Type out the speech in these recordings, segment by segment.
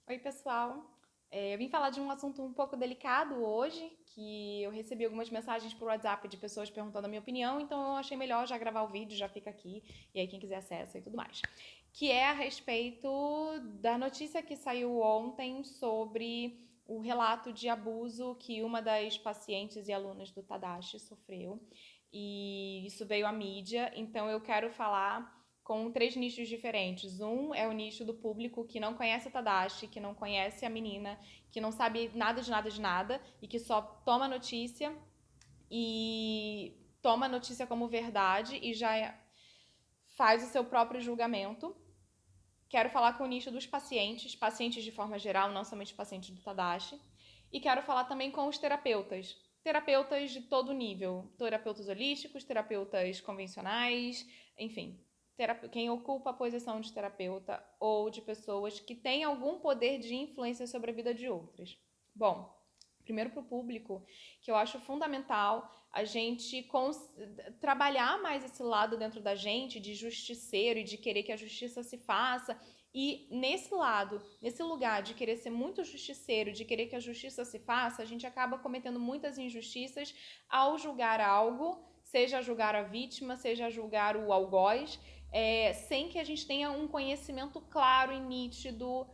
Oi, pessoal. Eu vim falar de um assunto um pouco delicado hoje, que eu recebi algumas mensagens por WhatsApp de pessoas perguntando a minha opinião, então eu achei melhor já gravar o vídeo, já fica aqui, e aí quem quiser acessa e tudo mais. Que é a respeito da notícia que saiu ontem sobre o relato de abuso que uma das pacientes e alunas do Tadashi sofreu. E isso veio à mídia, então eu quero falar com três nichos diferentes. Um é o nicho do público que não conhece a Tadashi, que não conhece a menina, que não sabe nada de nada de nada e que só toma a notícia como verdade e já faz o seu próprio julgamento. Quero falar com o nicho dos pacientes, pacientes de forma geral, não somente pacientes do Tadashi. E quero falar também com os terapeutas. Terapeutas de todo nível. Terapeutas holísticos, terapeutas convencionais, enfim. Quem ocupa a posição de terapeuta ou de pessoas que têm algum poder de influência sobre a vida de outras. Bom, primeiro para o público, que eu acho fundamental a gente trabalhar mais esse lado dentro da gente de justiceiro e de querer que a justiça se faça. E nesse lado, nesse lugar de querer ser muito justiceiro, de querer que a justiça se faça, a gente acaba cometendo muitas injustiças ao julgar algo, seja julgar a vítima, seja julgar o algoz, sem que a gente tenha um conhecimento claro e nítido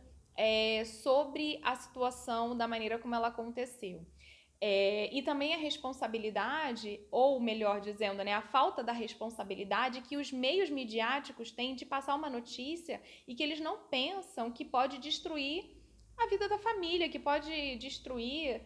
sobre a situação da maneira como ela aconteceu. E também a responsabilidade, ou melhor dizendo, né, a falta da responsabilidade que os meios midiáticos têm de passar uma notícia e que eles não pensam que pode destruir a vida da família, que pode destruir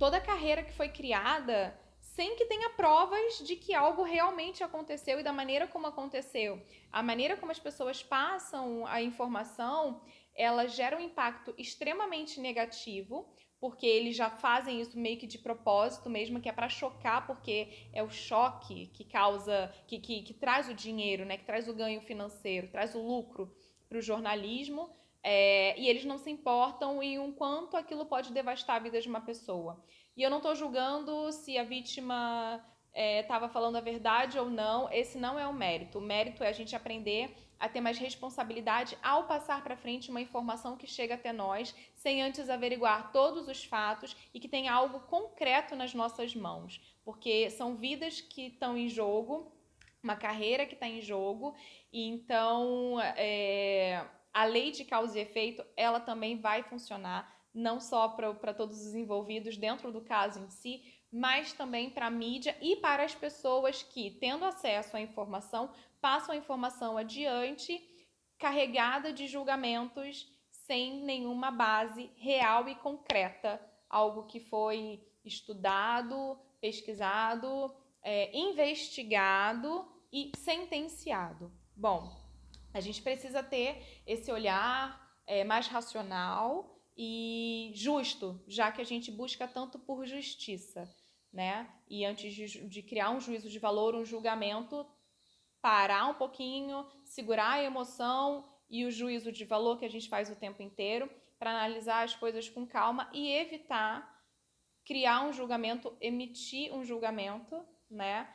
toda a carreira que foi criada sem que tenha provas de que algo realmente aconteceu e da maneira como aconteceu. A maneira como as pessoas passam a informação, ela gera um impacto extremamente negativo, porque eles já fazem isso meio que de propósito mesmo, que é para chocar, porque é o choque que causa, que traz o dinheiro, né, que traz o ganho financeiro, traz o lucro para o jornalismo. E eles não se importam em um quanto aquilo pode devastar a vida de uma pessoa. E eu não estou julgando se a vítima estava falando a verdade ou não. Esse não é o mérito. O mérito é a gente aprender a ter mais responsabilidade ao passar para frente uma informação que chega até nós, sem antes averiguar todos os fatos e que tenha algo concreto nas nossas mãos. Porque são vidas que estão em jogo, uma carreira que está em jogo, e então a lei de causa e efeito ela também vai funcionar não só para todos os envolvidos dentro do caso em si, mas também para a mídia e para as pessoas que, tendo acesso à informação, passam a informação adiante carregada de julgamentos sem nenhuma base real e concreta, algo que foi estudado, pesquisado, investigado e sentenciado. Bom, a gente precisa ter esse olhar mais racional e justo, já que a gente busca tanto por justiça, né? E antes de criar um juízo de valor, um julgamento, parar um pouquinho, segurar a emoção e o juízo de valor que a gente faz o tempo inteiro para analisar as coisas com calma e evitar criar um julgamento, emitir um julgamento, né?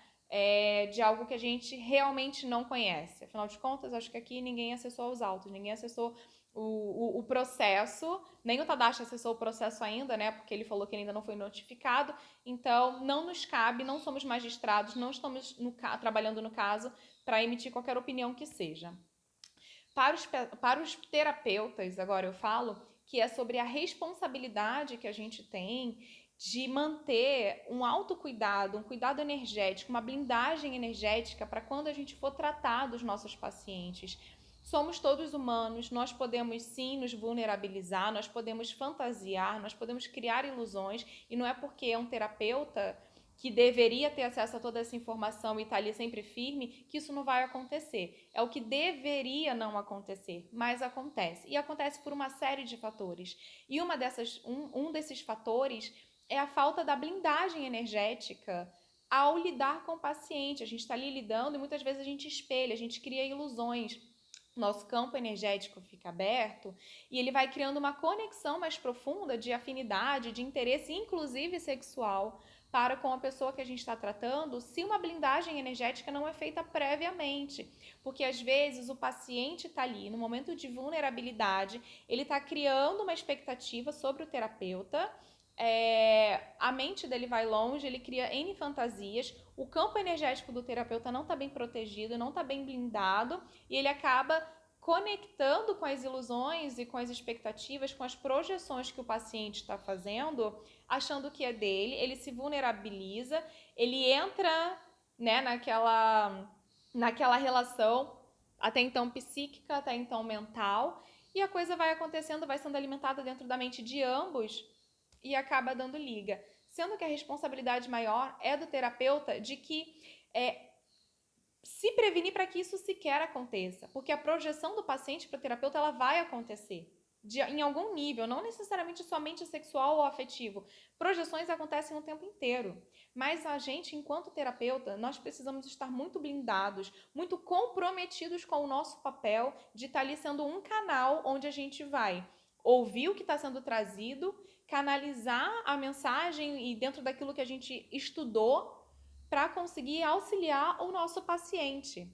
De algo que a gente realmente não conhece. Afinal de contas, acho que aqui ninguém acessou os autos, ninguém acessou o processo, nem o Tadashi acessou o processo ainda, né? Porque ele falou que ele ainda não foi notificado. Então, não nos cabe, não somos magistrados, não estamos trabalhando no caso para emitir qualquer opinião que seja. Para os terapeutas, agora eu falo, que é sobre a responsabilidade que a gente tem de manter um autocuidado, um cuidado energético, uma blindagem energética para quando a gente for tratar dos nossos pacientes. Somos todos humanos, nós podemos sim nos vulnerabilizar, nós podemos fantasiar, nós podemos criar ilusões, e não é porque é um terapeuta que deveria ter acesso a toda essa informação e está ali sempre firme, que isso não vai acontecer. É o que deveria não acontecer, mas acontece. E acontece por uma série de fatores. E um desses fatores é a falta da blindagem energética ao lidar com o paciente. A gente está ali lidando e muitas vezes a gente espelha, a gente cria ilusões. Nosso campo energético fica aberto e ele vai criando uma conexão mais profunda de afinidade, de interesse, inclusive sexual, para com a pessoa que a gente está tratando se uma blindagem energética não é feita previamente. Porque às vezes o paciente está ali no momento de vulnerabilidade, ele está criando uma expectativa sobre o terapeuta, a mente dele vai longe, ele cria N fantasias, o campo energético do terapeuta não está bem protegido, não está bem blindado, e ele acaba conectando com as ilusões e com as expectativas, com as projeções que o paciente está fazendo, achando que é dele, ele se vulnerabiliza, ele entra, né, naquela relação até então psíquica, até então mental, e a coisa vai acontecendo, vai sendo alimentada dentro da mente de ambos e acaba dando liga. Sendo que a responsabilidade maior é do terapeuta de que se prevenir para que isso sequer aconteça, porque a projeção do paciente para o terapeuta ela vai acontecer em algum nível, não necessariamente somente sexual ou afetivo. Projeções acontecem o tempo inteiro, mas a gente, enquanto terapeuta, nós precisamos estar muito blindados, muito comprometidos com o nosso papel de estar ali sendo um canal onde a gente vai ouvir o que está sendo trazido, canalizar a mensagem e dentro daquilo que a gente estudou para conseguir auxiliar o nosso paciente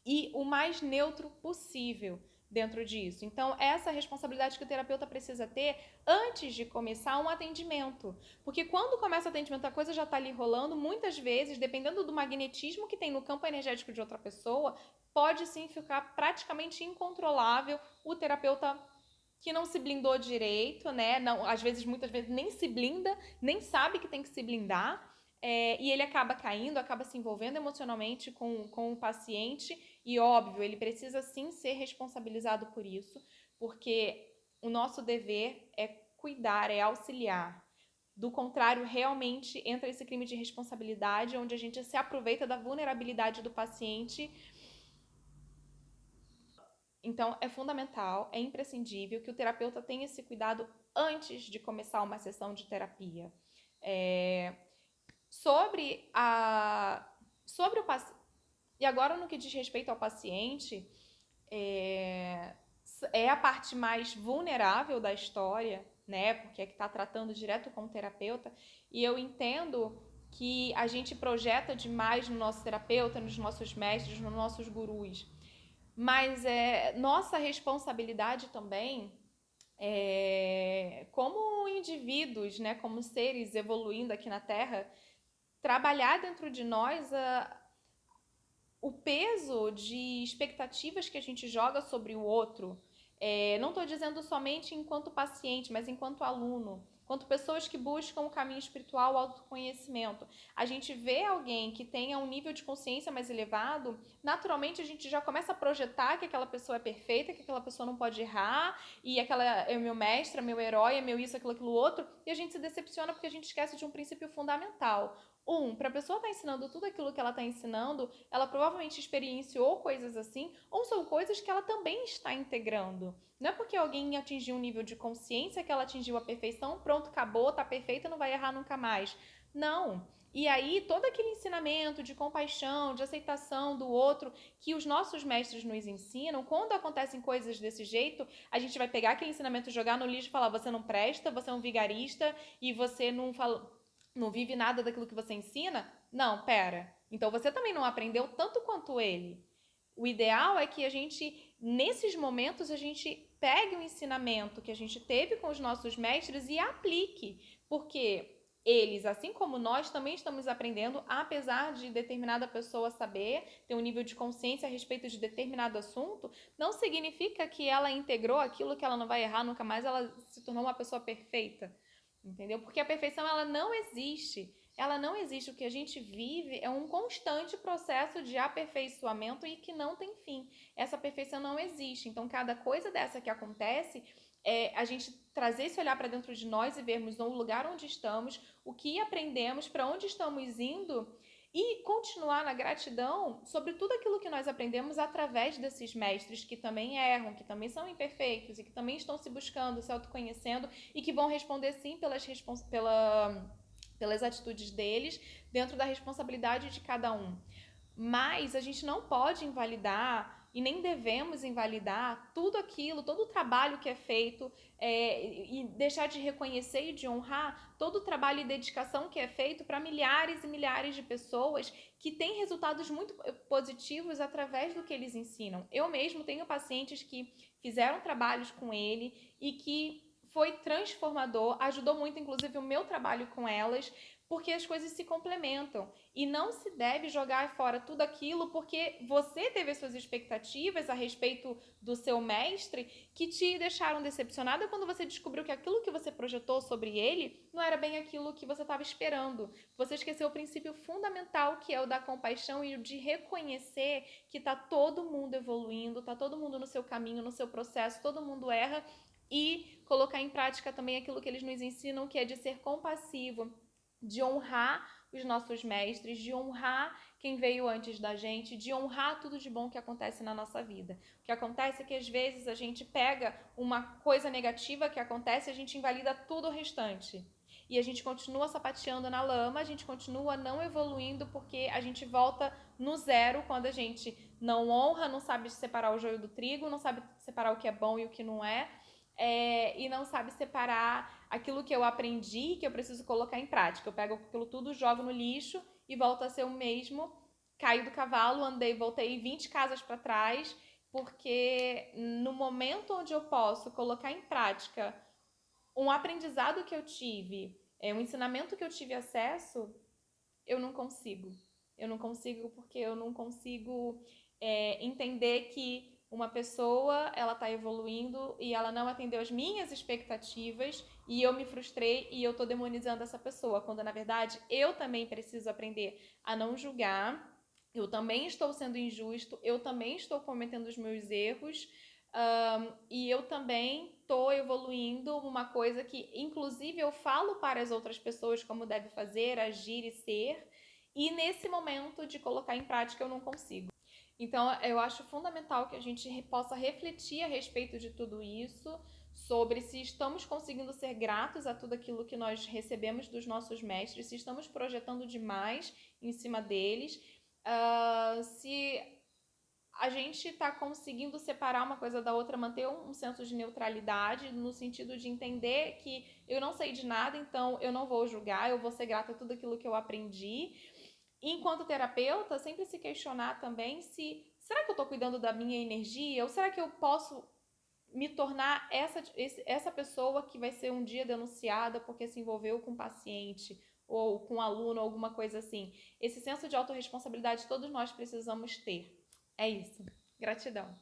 e o mais neutro possível dentro disso. Então, essa responsabilidade que o terapeuta precisa ter antes de começar um atendimento. Porque quando começa o atendimento, a coisa já está ali rolando, muitas vezes, dependendo do magnetismo que tem no campo energético de outra pessoa, pode sim ficar praticamente incontrolável o terapeuta que não se blindou direito, né? Não, às vezes, muitas vezes, nem se blinda, nem sabe que tem que se blindar. E ele acaba caindo, acaba se envolvendo emocionalmente com o paciente e, óbvio, ele precisa sim ser responsabilizado por isso, porque o nosso dever é cuidar, é auxiliar. Do contrário, realmente entra esse crime de responsabilidade, onde a gente se aproveita da vulnerabilidade do paciente. Então, é fundamental, é imprescindível que o terapeuta tenha esse cuidado antes de começar uma sessão de terapia. Sobre o paciente, e agora no que diz respeito ao paciente, é a parte mais vulnerável da história, né? Porque é que está tratando direto com o terapeuta, e eu entendo que a gente projeta demais no nosso terapeuta, nos nossos mestres, nos nossos gurus, mas é nossa responsabilidade também, como indivíduos, né? Como seres evoluindo aqui na Terra, trabalhar dentro de nós o peso de expectativas que a gente joga sobre o outro. Não estou dizendo somente enquanto paciente, mas enquanto aluno, enquanto pessoas que buscam o caminho espiritual, o autoconhecimento. A gente vê alguém que tenha um nível de consciência mais elevado, naturalmente a gente já começa a projetar que aquela pessoa é perfeita, que aquela pessoa não pode errar, e aquela é meu mestre, é meu herói, é meu isso, aquilo outro, e a gente se decepciona porque a gente esquece de um princípio fundamental. Para a pessoa estar ensinando tudo aquilo que ela está ensinando, ela provavelmente experienciou coisas assim, ou são coisas que ela também está integrando. Não é porque alguém atingiu um nível de consciência que ela atingiu a perfeição, pronto, acabou, tá perfeita, não vai errar nunca mais. Não. E aí, todo aquele ensinamento de compaixão, de aceitação do outro, que os nossos mestres nos ensinam, quando acontecem coisas desse jeito, a gente vai pegar aquele ensinamento, jogar no lixo e falar: você não presta, você é um vigarista e você não vive nada daquilo que você ensina? Não, pera. Então você também não aprendeu tanto quanto ele. O ideal é que a gente, nesses momentos, a gente pegue o ensinamento que a gente teve com os nossos mestres e aplique. Porque eles, assim como nós, também estamos aprendendo, apesar de determinada pessoa saber, ter um nível de consciência a respeito de determinado assunto, não significa que ela integrou aquilo, que ela não vai errar nunca mais, ela se tornou uma pessoa perfeita. Entendeu? Porque a perfeição, ela não existe. Ela não existe. O que a gente vive é um constante processo de aperfeiçoamento e que não tem fim. Essa perfeição não existe. Então, cada coisa dessa que acontece, a gente trazer esse olhar para dentro de nós e vermos o lugar onde estamos, o que aprendemos, para onde estamos indo e continuar na gratidão sobre tudo aquilo que nós aprendemos através desses mestres que também erram, que também são imperfeitos e que também estão se buscando, se autoconhecendo e que vão responder sim pelas atitudes deles dentro da responsabilidade de cada um. Mas a gente não pode invalidar e nem devemos invalidar tudo aquilo, todo o trabalho que é feito, e deixar de reconhecer e de honrar todo o trabalho e dedicação que é feito para milhares e milhares de pessoas que têm resultados muito positivos através do que eles ensinam. Eu mesmo tenho pacientes que fizeram trabalhos com ele e que foi transformador, ajudou muito, inclusive, o meu trabalho com elas, porque as coisas se complementam. E não se deve jogar fora tudo aquilo porque você teve as suas expectativas a respeito do seu mestre que te deixaram decepcionada quando você descobriu que aquilo que você projetou sobre ele não era bem aquilo que você estava esperando. Você esqueceu o princípio fundamental, que é o da compaixão e o de reconhecer que está todo mundo evoluindo, está todo mundo no seu caminho, no seu processo, todo mundo erra, e colocar em prática também aquilo que eles nos ensinam, que é de ser compassivo, de honrar os nossos mestres, de honrar quem veio antes da gente, de honrar tudo de bom que acontece na nossa vida. O que acontece é que às vezes a gente pega uma coisa negativa que acontece e a gente invalida tudo o restante. E a gente continua sapateando na lama, a gente continua não evoluindo porque a gente volta no zero quando a gente não honra, não sabe separar o joio do trigo, não sabe separar o que é bom e o que não é. E não sabe separar aquilo que eu aprendi, que eu preciso colocar em prática. Eu pego aquilo tudo, jogo no lixo e volto a ser o mesmo. Caí do cavalo, voltei 20 casas para trás, porque no momento onde eu posso colocar em prática um aprendizado que eu tive, um ensinamento que eu tive acesso, eu não consigo. Eu não consigo porque eu não consigo entender que uma pessoa, ela está evoluindo e ela não atendeu as minhas expectativas e eu me frustrei e eu estou demonizando essa pessoa, quando na verdade eu também preciso aprender a não julgar, eu também estou sendo injusto, eu também estou cometendo os meus erros, e eu também estou evoluindo uma coisa que inclusive eu falo para as outras pessoas como deve fazer, agir e ser, e nesse momento de colocar em prática eu não consigo. Então, eu acho fundamental que a gente possa refletir a respeito de tudo isso, sobre se estamos conseguindo ser gratos a tudo aquilo que nós recebemos dos nossos mestres, se estamos projetando demais em cima deles, se a gente está conseguindo separar uma coisa da outra, manter um senso de neutralidade, no sentido de entender que eu não sei de nada, então eu não vou julgar, eu vou ser grata a tudo aquilo que eu aprendi. Enquanto terapeuta, sempre se questionar também se, será que eu estou cuidando da minha energia? Ou será que eu posso me tornar essa pessoa que vai ser um dia denunciada porque se envolveu com um paciente ou com um aluno, alguma coisa assim? Esse senso de autorresponsabilidade todos nós precisamos ter. É isso. Gratidão.